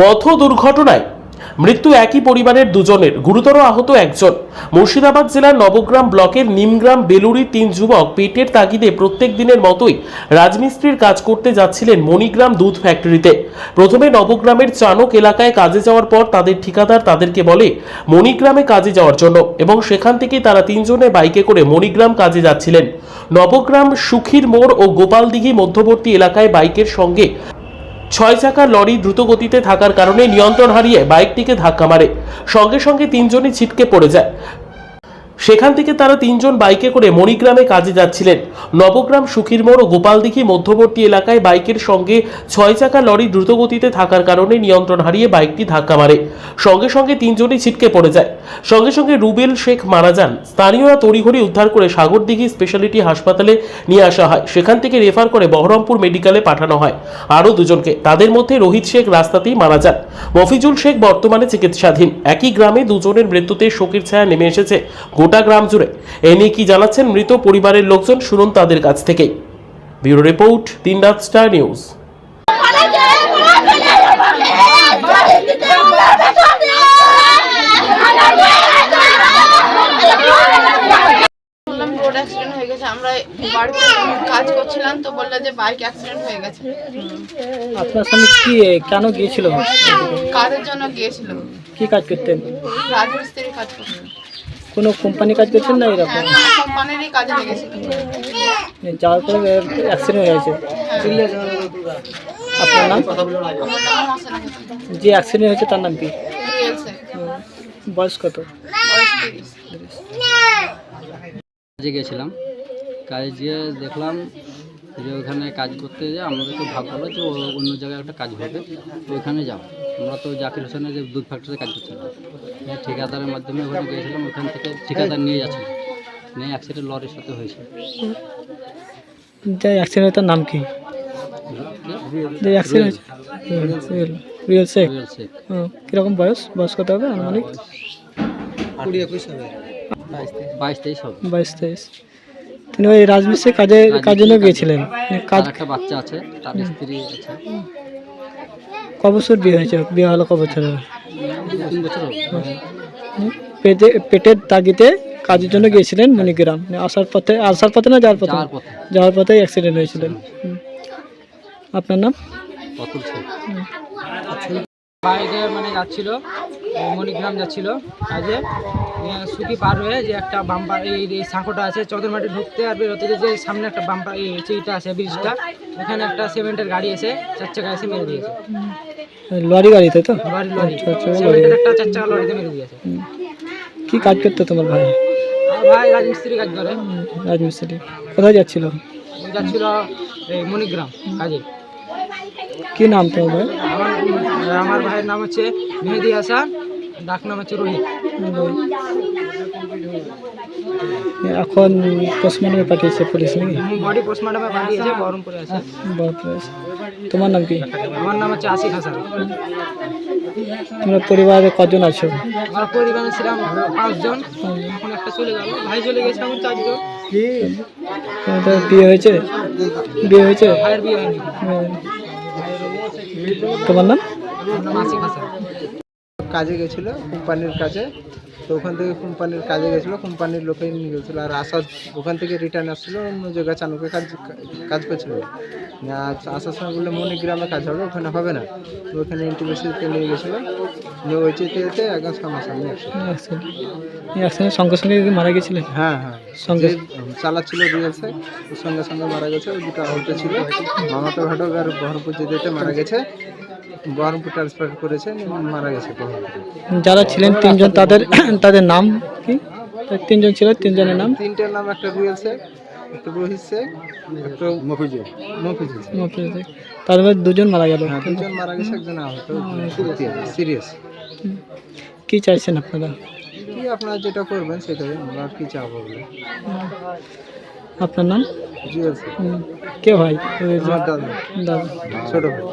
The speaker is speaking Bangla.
পথ দুর্ঘটনায় মৃত্যু একই পরিবারের দুজনের, গুরুতর আহত একজন। মুর্শিদাবাদ জেলার নবগ্রাম ব্লকের নিমগ্রাম বেলুড়ি তিন যুবক পেটের তাগিদে প্রত্যেক দিনের মতোই রাজমিস্ত্রির কাজ করতে যাচ্ছিলেন মণিগ্রাম দুধ ফ্যাক্টরিতে। প্রথমে নবগ্রামের চানক এলাকায় কাজে যাওয়ার পর তাদের ঠিকাদার তাদেরকে বলে মণিগ্রামে কাজে যাওয়ার জন্য, এবং সেখান থেকে তারা তিনজনে বাইকে করে মণিগ্রাম কাজে যাচ্ছিলেন। নবগ্রাম সুখীর মোড় ও গোপালদিঘি মধ্যবর্তী এলাকায় বাইকের সঙ্গে 6 চাকার লরি দ্রুত গতিতে থাকার কারণে নিয়ন্ত্রণ হারিয়ে বাইকটিকে ধাক্কা মারে। সঙ্গে সঙ্গে তিনজনই ছিটকে পড়ে যায়। সেখান থেকে তারা তিনজন বাইকে করে মণিগ্রামে কাজে যাচ্ছিলেন। নবগ্রাম সুখীর মোড় ও গোপালদিঘি মধ্যবর্তী এলাকায় বাইকের সঙ্গে 6 চাকা লরি দ্রুত গতিতে থাকার কারণে নিয়ন্ত্রণ হারিয়ে বাইকটি ধাক্কা মারে। সঙ্গে সঙ্গে তিনজনই ছিটকে পড়ে যায়। সঙ্গে সঙ্গে রুবেল শেখ মারা যান। স্থানীয়রা তড়িঘড়ি উদ্ধার করে সাগরদিঘি স্পেশালিটি হাসপাতালে নিয়ে আসা হয়। সেখান থেকে রেফার করে বহরমপুর মেডিকেলে পাঠানো হয় আরও দুজনকে। তাদের মধ্যে রোহিত শেখ রাস্তাতেই মারা যান। মফিজুল শেখ বর্তমানে চিকিৎসাধীন। একই গ্রামে দুজনের মৃত্যুতে শোকের ছায়া নেমে এসেছে গোটা গ্রাম জুড়ে। এ নিয়ে কি জানাচ্ছেন মৃত পরিবারের লোকজন, শুনুন তাদের কাছ থেকেই। ব্যুরো রিপোর্ট, দিনরাত স্টার নিউজ। রোড অ্যাক্সিডেন্ট হয়ে গেছে। আমরা বাড়িতে কাজ করছিলাম তো বললো যে বাইক অ্যাক্সিডেন্ট হয়ে গেছে। আপনার স্বামী কি কেন গিয়েছিল? কাজের জন্য গিয়েছিল। কি কাজ করতেন? রাজমিস্ত্রি কাজ করতেন। কোনো কোম্পানি কাজ করছেন না এরকম? হ্যাঁ, কোম্পানিরই কাজে লেগেছিল। যাওয়ার পর অ্যাক্সিডেন্ট হয়ে গেছে। আপনার নাম? আমার নাম হাসানা খাতুন। যে অ্যাক্সিডেন্ট হয়েছে তার নাম কি? রিয়েল শেখ। বয়স কত? বয়স 30। কাজে গেছিলাম, কাজে গিয়ে দেখলাম যে ওখানে কাজ করতে যে আমাদেরকে ভাব হলো যে অন্য জায়গায় একটা কাজ হবে, তো ওইখানে যাও। আমরা তো জাকির হোসেনের যে দুধ ফ্যাক্টরিতে কাজ করছিলাম, ঠিকাদারের মাধ্যমে ওখানে গিয়েছিলাম। ওখান থেকে ঠিকাদার নিয়ে যাচ্ছিল, নিয়ে অ্যাক্সিডেন্ট লরির সাথে হয়েছে। যে অ্যাক্সিডেন্ট তার নাম কি? যে accident real Sheikh. Real Sheikh. কীরকম বয়স? বয়স কত হবে আনুমানিক? 22-23 হবে। 22-23। তিনি ওই রাজমিস্ত্রি কাজের জন্য গিয়েছিলেন। তার একটা বাচ্চা আছে, তার স্ত্রী আছে। ক বছর বিয়ে হয়েছে? বিয়ে হলো ক বছর? 3 বছর হবে। পেটের তাগিদে কাজের জন্য গিয়েছিলেন মণিগ্রাম। আসার পথে না যাওয়ার পথে অ্যাক্সিডেন্ট হয়েছিলেন। আপনার নাম? অতুল শেখ। বাইকে মানে যাচ্ছিল, মণিগ্রাম যাচ্ছিল কাজে। সুতি পার হয়ে যে একটা বাম্পার, এই সাঁকোটা আছে চন্দ্রমাটি ঢুকতে আর বেরোতে, যে সামনে একটা বাম্পার এইটা আছে ব্রিজটা, ওখানে একটা সিমেন্টের গাড়ি এসে 4 চাকা এসে মেরে দিয়েছে। লরি গাড়িতে তো? লরি সিমেন্টের একটা 4 চাকা লরিতে মেরে দিয়েছে। কি কাজ করতো তোমার ভাই? ভাই রাজমিস্ত্রি কাজ করে। রাজমিস্ত্রি। কোথায় যাচ্ছিল? যাচ্ছিল এই মণিগ্রাম কাজে। কি নাম তোমার ভাই? আমার ভাইয়ের নাম হচ্ছে মেহেদি হাসান, ডাক নাম হচ্ছে রোহিত। এখন পোস্টমর্টমে পাঠিয়েছে পুলিশ নাকি? বডি পোস্টমর্টমে পাঠিয়েছে, বহরমপুরে আছে। তোমার নাম কি? আমার নাম হচ্ছে আসিফ হাসান। তোমরা পরিবারে কজন আছো? আমার পরিবারে ছিলাম 5 জন, এখন একটা চলে গেল, ভাই চলে গেছে, এখন 4 জন। তোমাদের বিয়ে হয়েছে? ভাইয়ের বিয়ে হয়নি। তোমার নাম? আমার নাম আসিফ হাসান। কাজে গেছিলো কোম্পানির কাজে, তো ওখান থেকে কোম্পানির কাজে গেছিলো, কোম্পানির লোকে নিয়ে গেছিলো। আর ওখান থেকে রিটার্ন আসছিলো, অন্য জায়গায় চানুকে কাজ করছিলো। আসার সময় বললে মণিগ্রামে কাজ হবে, ওখানে হবে না। তো ওখানে ইন্টিমেসিতে নিয়ে গেছিলো, নিয়ে ওই যেতে একদম সামনাসামনি অ্যাক্সিডেন্ট সঙ্গে সঙ্গে মারা গেছিলেন? হ্যাঁ, সঙ্গে চালাচ্ছিল রিয়েলসে, ওর সঙ্গে সঙ্গে মারা গেছে। ওই দুটো আহত ছিল, মামাতো ঘাটক আর বহরমপুর যেতে মারা গেছে। বহরমপুর ট্রান্সফার করেছে, মারা গেছে বহরমপুর। যারা ছিলেন তিনজন তাদের নাম কি? তিনজন ছিল, তিনজনের নাম? 3টের নাম, একটা রিয়েল শেখ, একটা রোহিত শেখ, একটা মফিজুল শেখ। তাদের মধ্যে 2জন মারা গেল। হ্যাঁ, 2জন মারা গেছে, একজন আহত সিরিয়াস। কি চাইছেন আপনারা? কি আপনারা যেটা করবেন সেটাই, আমরা আর কি চাবো বলে। আপনার নাম? রিয়েল শেখ। কে ভাই? আমার দাদা, দাদা। ছোট ভাই।